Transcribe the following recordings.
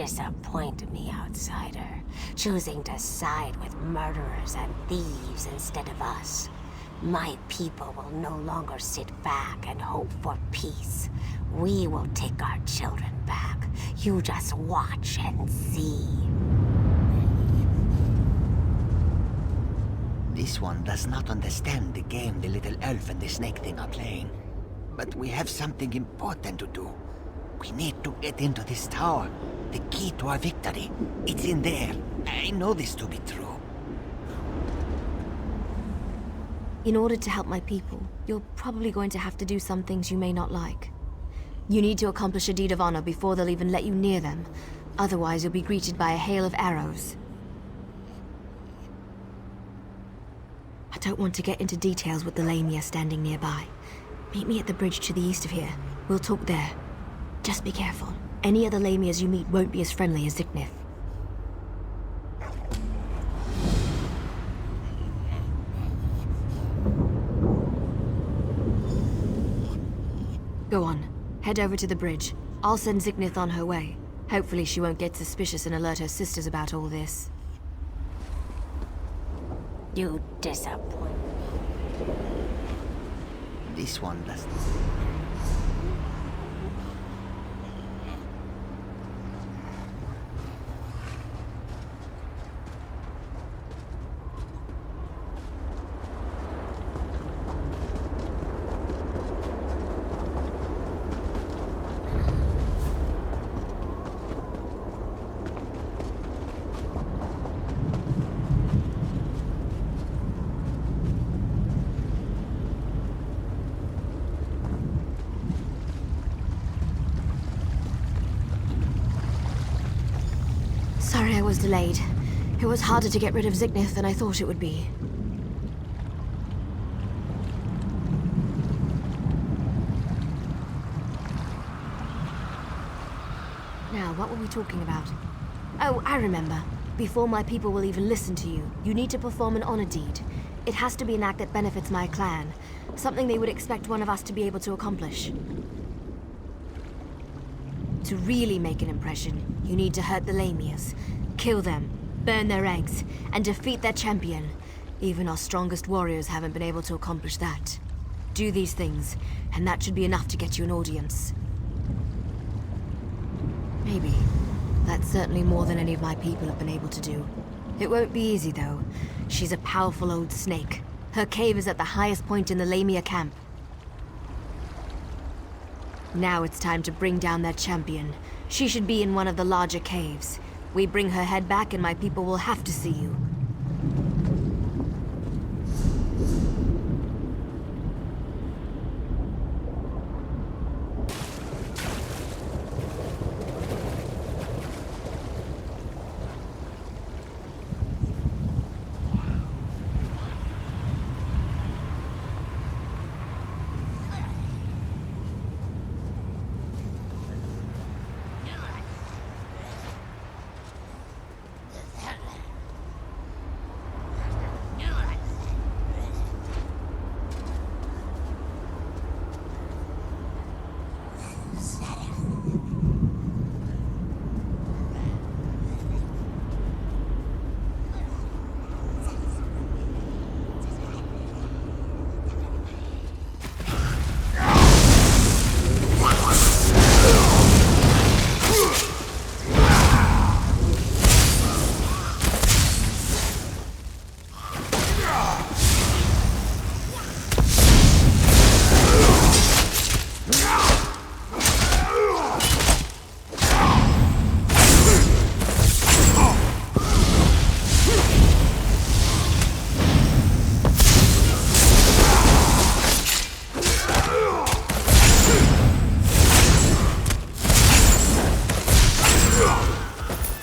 disappoint me, outsider. Choosing to side with murderers and thieves instead of us. My people will no longer sit back and hope for peace. We will take our children back. You just watch and see. This one does not understand the game the little elf and the snake thing are playing. But we have something important to do. We need to get into this tower. The key to our victory. It's in there. I know this to be true. In order to help my people, you're probably going to have to do some things you may not like. You need to accomplish a deed of honor before they'll even let you near them. Otherwise, you'll be greeted by a hail of arrows. I don't want to get into details with the Lamia standing nearby. Meet me at the bridge to the east of here. We'll talk there. Just be careful. Any other Lamias you meet won't be as friendly as Ziknith. Go on. Head over to the bridge. I'll send Ziknith on her way. Hopefully she won't get suspicious and alert her sisters about all this. You disappoint. This one doesn't. Sorry I was delayed. It was harder to get rid of Ziknith than I thought it would be. Now, what were we talking about? Oh, I remember. Before my people will even listen to you, you need to perform an honor deed. It has to be an act that benefits my clan. Something they would expect one of us to be able to accomplish. To really make an impression, you need to hurt the Lamias, kill them, burn their eggs, and defeat their champion. Even our strongest warriors haven't been able to accomplish that. Do these things, and that should be enough to get you an audience. Maybe. That's certainly more than any of my people have been able to do. It won't be easy, though. She's a powerful old snake. Her cave is at the highest point in the Lamia camp. Now it's time to bring down their champion. She should be in one of the larger caves. We bring her head back and my people will have to see you.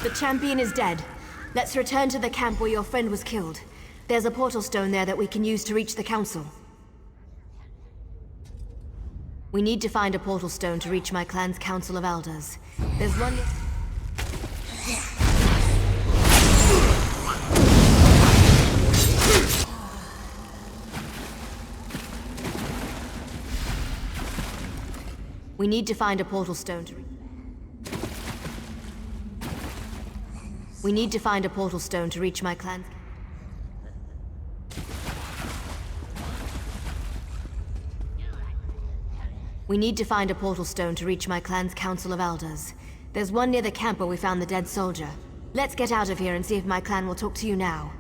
The champion is dead. Let's return to the camp where your friend was killed. There's a portal stone there that we can use to reach the council. We need to find a portal stone to reach my clan's council of elders. There's one... We need to find a portal stone to... We need to find a portal stone to reach my clan. We need to find a portal stone to reach my clan's Council of Elders. There's one near the camp where we found the dead soldier. Let's get out of here and see if my clan will talk to you now.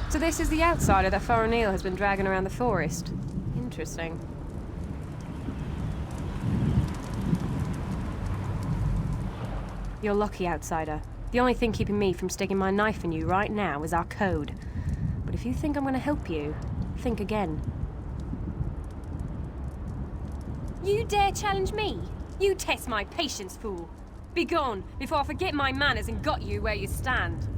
So this is the outsider that Faraniel has been dragging around the forest. Interesting. You're lucky, outsider. The only thing keeping me from sticking my knife in you right now is our code. But if you think I'm going to help you, think again. You dare challenge me? You test my patience, fool. Be gone, before I forget my manners and got you where you stand.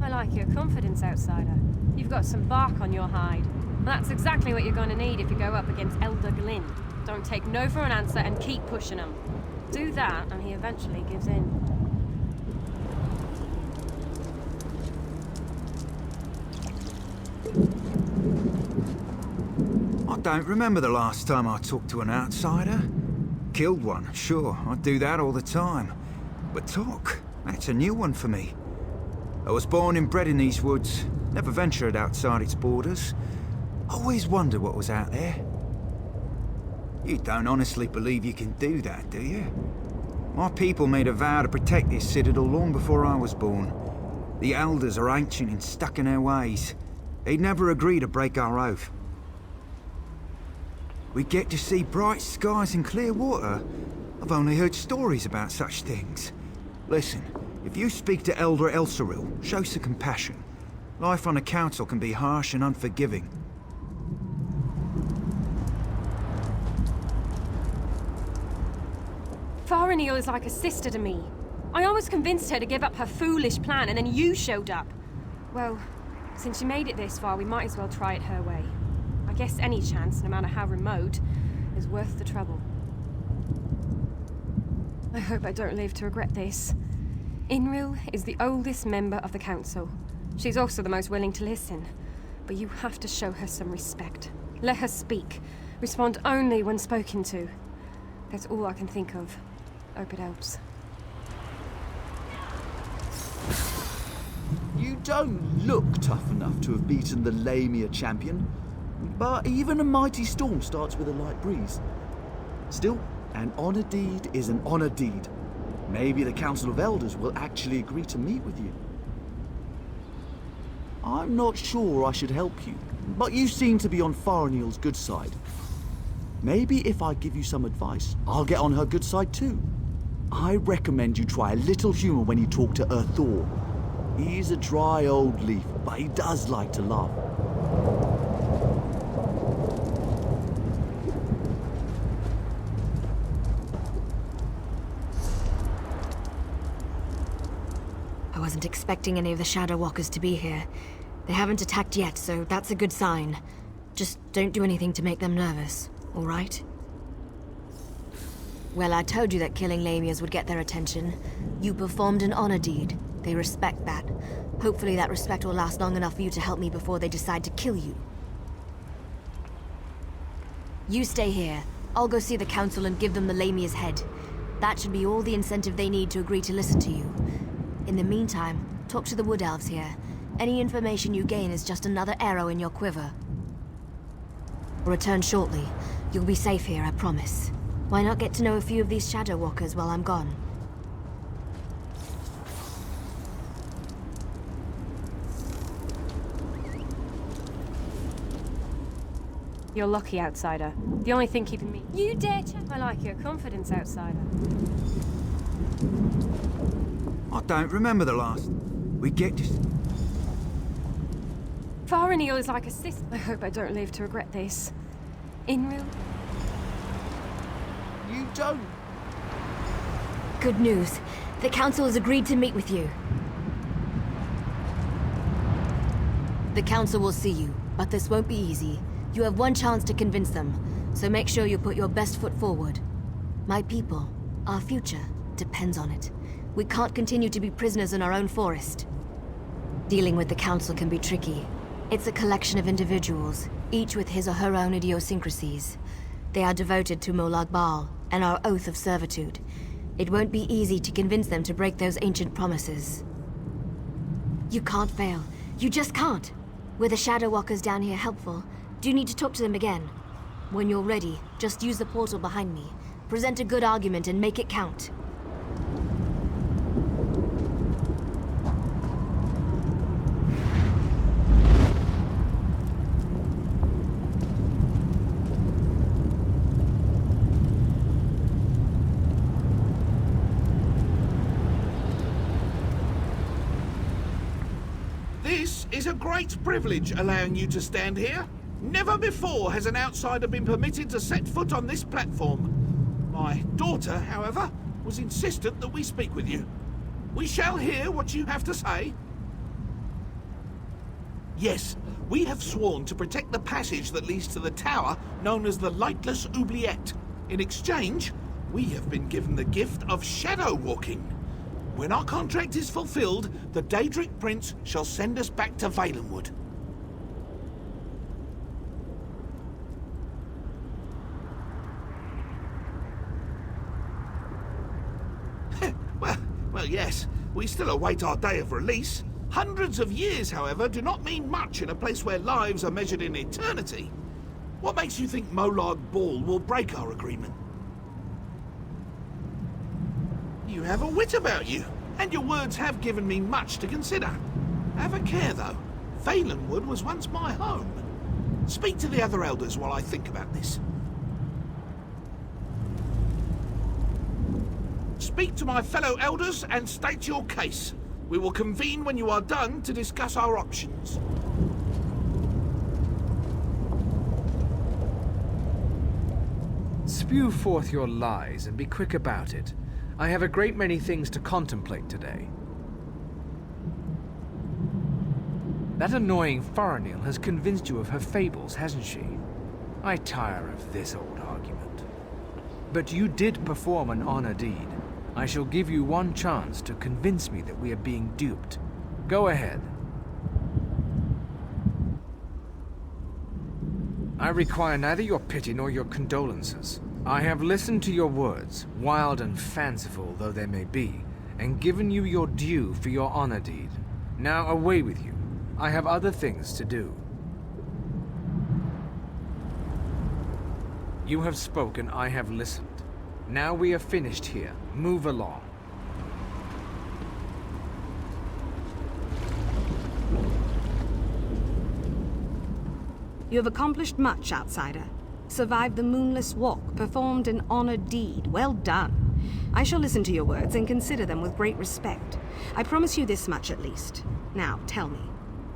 I like your confidence, outsider. You've got some bark on your hide. And that's exactly what you're going to need if you go up against Elder Glynn. Don't take no for an answer and keep pushing him. Do that, and he eventually gives in. I don't remember the last time I talked to an outsider. Killed one, sure, I do that all the time. But talk, that's a new one for me. I was born and bred in these woods, never ventured outside its borders. Always wondered what was out there. You don't honestly believe you can do that, do you? My people made a vow to protect this citadel long before I was born. The elders are ancient and stuck in their ways. They'd never agree to break our oath. We get to see bright skies and clear water. I've only heard stories about such things. Listen, if you speak to Elder Elsoril, show some compassion. Life on a council can be harsh and unforgiving. Faraniel is like a sister to me. I always convinced her to give up her foolish plan, and then you showed up. Well, since she made it this far, we might as well try it her way. I guess any chance, no matter how remote, is worth the trouble. I hope I don't live to regret this. Inril is the oldest member of the council. She's also the most willing to listen. But you have to show her some respect. Let her speak. Respond only when spoken to. That's all I can think of. Hope it helps. You don't look tough enough to have beaten the Lamia champion, but even a mighty storm starts with a light breeze. Still, an honor deed is an honor deed. Maybe the Council of Elders will actually agree to meet with you. I'm not sure I should help you, but you seem to be on Faraniel's good side. Maybe if I give you some advice, I'll get on her good side too. I recommend you try a little humor when you talk to Thor. He's a dry old leaf, but he does like to laugh. I wasn't expecting any of the Shadow Walkers to be here. They haven't attacked yet, so that's a good sign. Just don't do anything to make them nervous, all right? Well, I told you that killing Lamias would get their attention. You performed an honor deed. They respect that. Hopefully that respect will last long enough for you to help me before they decide to kill you. You stay here. I'll go see the council and give them the Lamia's head. That should be all the incentive they need to agree to listen to you. In the meantime, talk to the Wood Elves here. Any information you gain is just another arrow in your quiver. Return shortly. You'll be safe here, I promise. Why not get to know a few of these Shadow Walkers while I'm gone? You're lucky, outsider. The only thing keeping me... You dare I like your confidence, outsider. I don't remember the last. We get to... Faraniel is like a sister. I hope I don't live to regret this. Inril? You don't. Good news. The council has agreed to meet with you. The council will see you, but this won't be easy. You have one chance to convince them, so make sure you put your best foot forward. My people, our future, depends on it. We can't continue to be prisoners in our own forest. Dealing with the Council can be tricky. It's a collection of individuals, each with his or her own idiosyncrasies. They are devoted to Molag Bal and our oath of servitude. It won't be easy to convince them to break those ancient promises. You can't fail. You just can't. Were the Shadow Walkers down here helpful? Do you need to talk to them again? When you're ready, just use the portal behind me. Present a good argument and make it count. This is a great privilege allowing you to stand here. Never before has an outsider been permitted to set foot on this platform. My daughter, however, was insistent that we speak with you. We shall hear what you have to say. Yes, we have sworn to protect the passage that leads to the tower known as the Lightless Oubliette. In exchange, we have been given the gift of shadow walking. When our contract is fulfilled, the Daedric Prince shall send us back to Valenwood. Well, yes, we still await our day of release. Hundreds of years, however, do not mean much in a place where lives are measured in eternity. What makes you think Molag Bal will break our agreement? You have a wit about you, and your words have given me much to consider. Have a care, though. Valenwood was once my home. Speak to the other elders while I think about this. Speak to my fellow elders and state your case. We will convene when you are done to discuss our options. Spew forth your lies and be quick about it. I have a great many things to contemplate today. That annoying Faraniel has convinced you of her fables, hasn't she? I tire of this old argument. But you did perform an honor deed. I shall give you one chance to convince me that we are being duped. Go ahead. I require neither your pity nor your condolences. I have listened to your words, wild and fanciful though they may be, and given you your due for your honor deed. Now away with you. I have other things to do. You have spoken, I have listened. Now we are finished here. Move along. You have accomplished much, outsider. Survived the moonless walk, performed an honored deed. Well done. I shall listen to your words and consider them with great respect. I promise you this much at least. Now, tell me,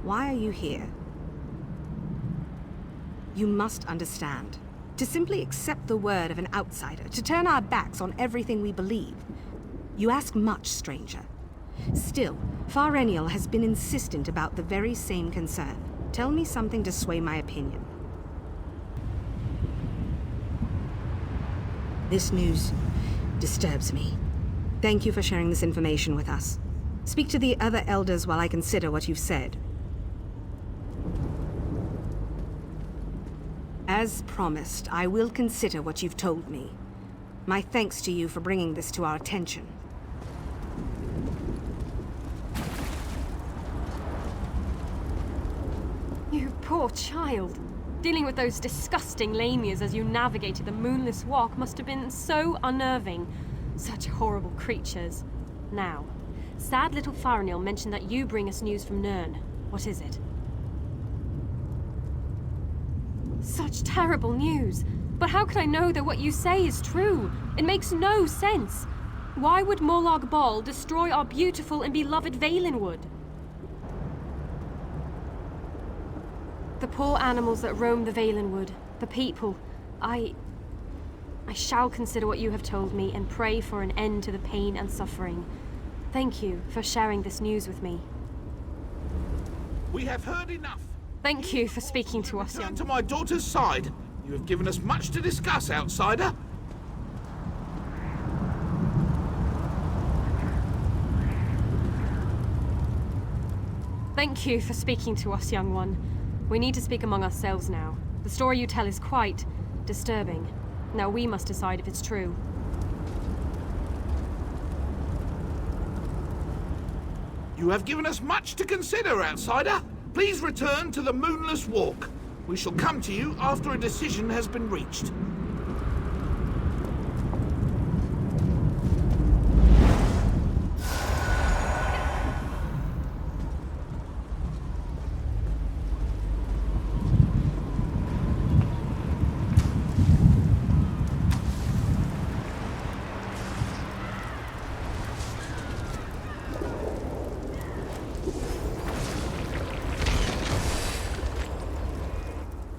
why are you here? You must understand. To simply accept the word of an outsider, to turn our backs on everything we believe. You ask much, stranger. Still, Faraniel has been insistent about the very same concern. Tell me something to sway my opinion. This news disturbs me. Thank you for sharing this information with us. Speak to the other elders while I consider what you've said. As promised, I will consider what you've told me. My thanks to you for bringing this to our attention. You poor child. Dealing with those disgusting lamias as you navigated the moonless walk must have been so unnerving. Such horrible creatures. Now, sad little Faraniel mentioned that you bring us news from Nirn. What is it? Such terrible news. But how could I know that what you say is true? It makes no sense. Why would Molag Bal destroy our beautiful and beloved Valenwood? The poor animals that roam the Valenwood, the people, I shall consider what you have told me and pray for an end to the pain and suffering. Thank you for sharing this news with me. We have heard enough. Thank you for speaking to us, Return young. to my daughter's side. You have given us much to discuss, outsider. Thank you for speaking to us, young one. We need to speak among ourselves now. The story you tell is quite disturbing. Now we must decide if it's true. You have given us much to consider, outsider. Please return to the Moonless Walk. We shall come to you after a decision has been reached.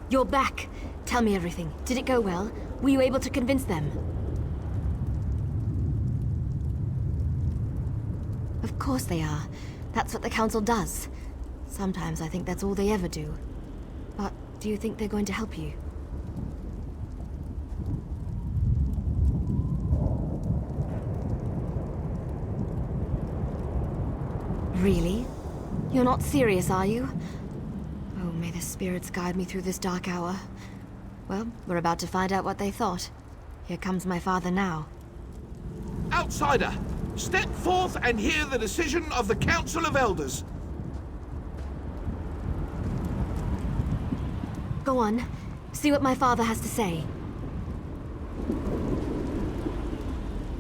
You're back. Tell me everything. Did it go well? Were you able to convince them? Of course they are. That's what the Council does. Sometimes I think that's all they ever do. But do you think they're going to help you? Really? You're not serious, are you? Oh, may the spirits guide me through this dark hour. Well, we're about to find out what they thought. Here comes my father now. Outsider, step forth and hear the decision of the Council of Elders. Go on. See what my father has to say.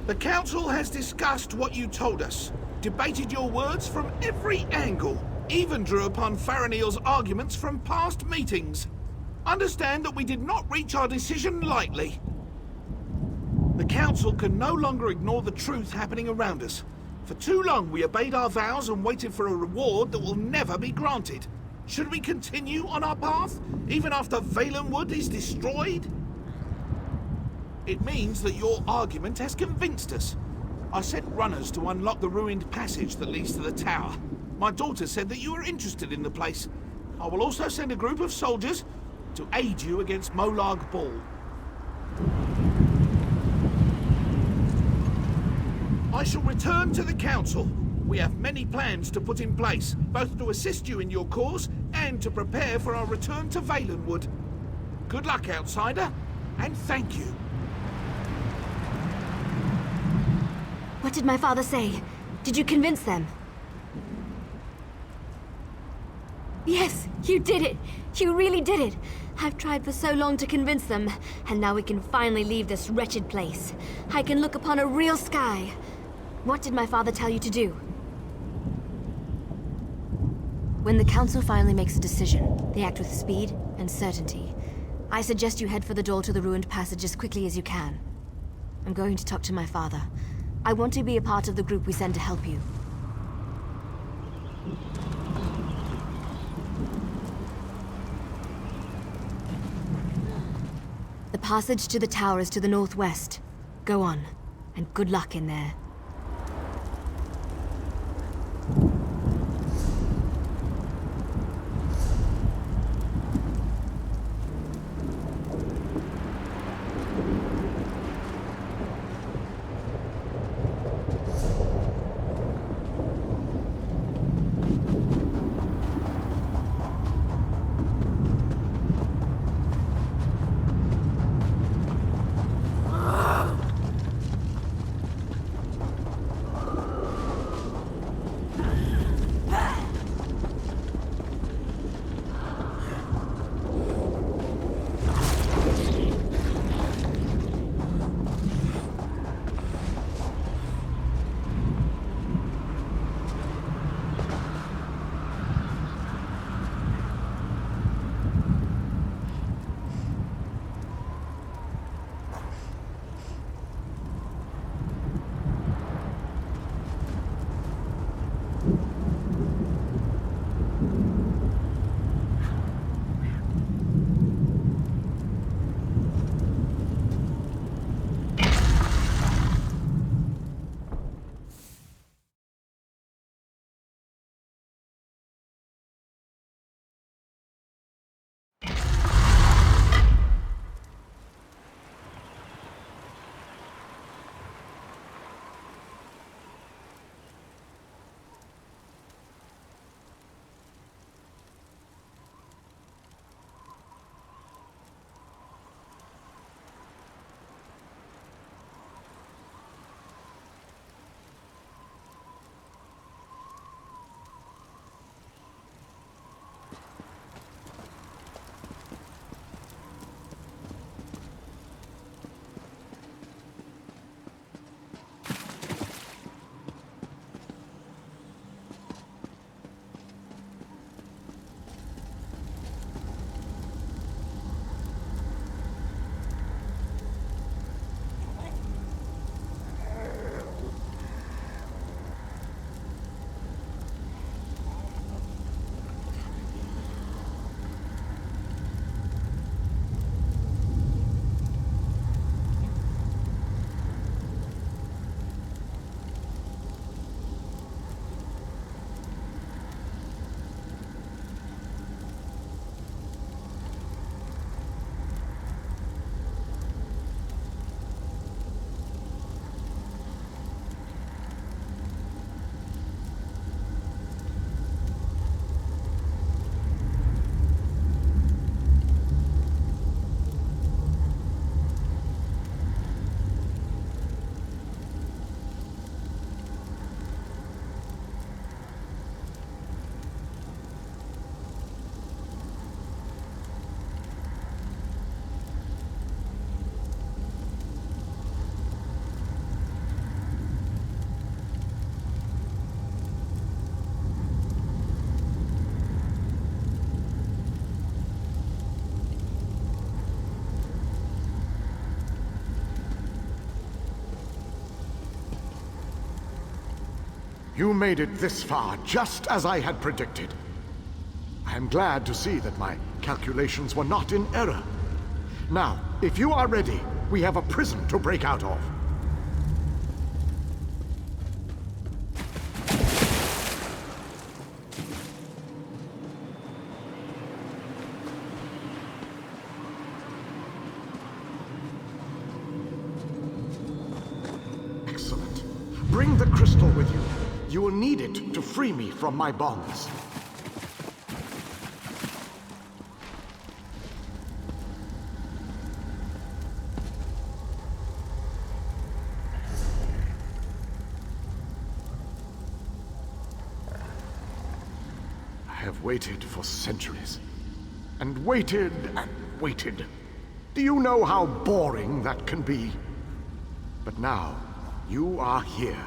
The Council has discussed what you told us, debated your words from every angle, even drew upon Faraniel's arguments from past meetings. Understand that we did not reach our decision lightly. The Council can no longer ignore the truth happening around us. For too long we obeyed our vows and waited for a reward that will never be granted. Should we continue on our path, even after Valenwood is destroyed? It means that your argument has convinced us. I sent runners to unlock the ruined passage that leads to the tower. My daughter said that you are interested in the place. I will also send a group of soldiers to aid you against Molag Bal. I shall return to the Council. We have many plans to put in place, both to assist you in your cause and to prepare for our return to Valenwood. Good luck, outsider, and thank you. What did my father say? Did you convince them? Yes, you did it! You really did it! I've tried for so long to convince them, and now we can finally leave this wretched place. I can look upon a real sky. What did my father tell you to do? When the Council finally makes a decision, they act with speed and certainty. I suggest you head for the door to the ruined passage as quickly as you can. I'm going to talk to my father. I want to be a part of the group we send to help you. The passage to the tower is to the northwest. Go on, and good luck in there. You made it this far, just as I had predicted. I am glad to see that my calculations were not in error. Now, if you are ready, we have a prison to break out of. Excellent. Bring the crystal with you. You will need it to free me from my bonds. I have waited for centuries. And waited and waited. Do you know how boring that can be? But now, you are here.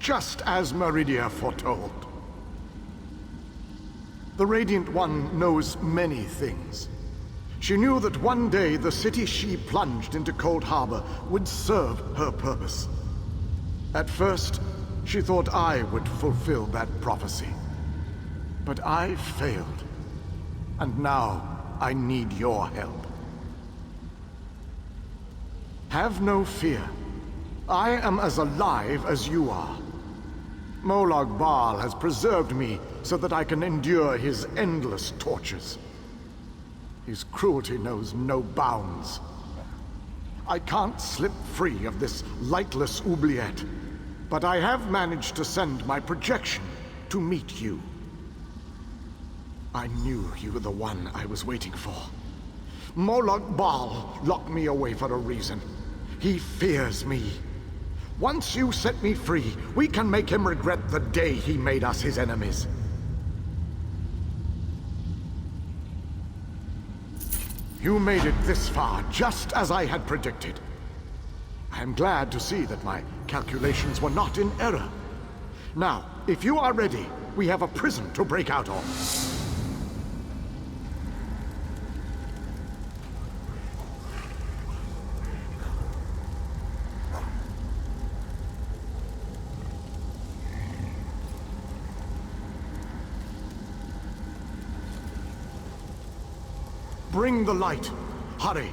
Just as Meridia foretold. The Radiant One knows many things. She knew that one day the city she plunged into Coldharbour would serve her purpose. At first, she thought I would fulfill that prophecy. But I failed. And now I need your help. Have no fear. I am as alive as you are. Molag Bal has preserved me so that I can endure his endless tortures. His cruelty knows no bounds. I can't slip free of this lightless oubliette, but I have managed to send my projection to meet you. I knew you were the one I was waiting for. Molag Bal locked me away for a reason. He fears me. Once you set me free, we can make him regret the day he made us his enemies. You made it this far, just as I had predicted. I am glad to see that my calculations were not in error. Now, if you are ready, we have a prison to break out of. Bring the light. Hurry.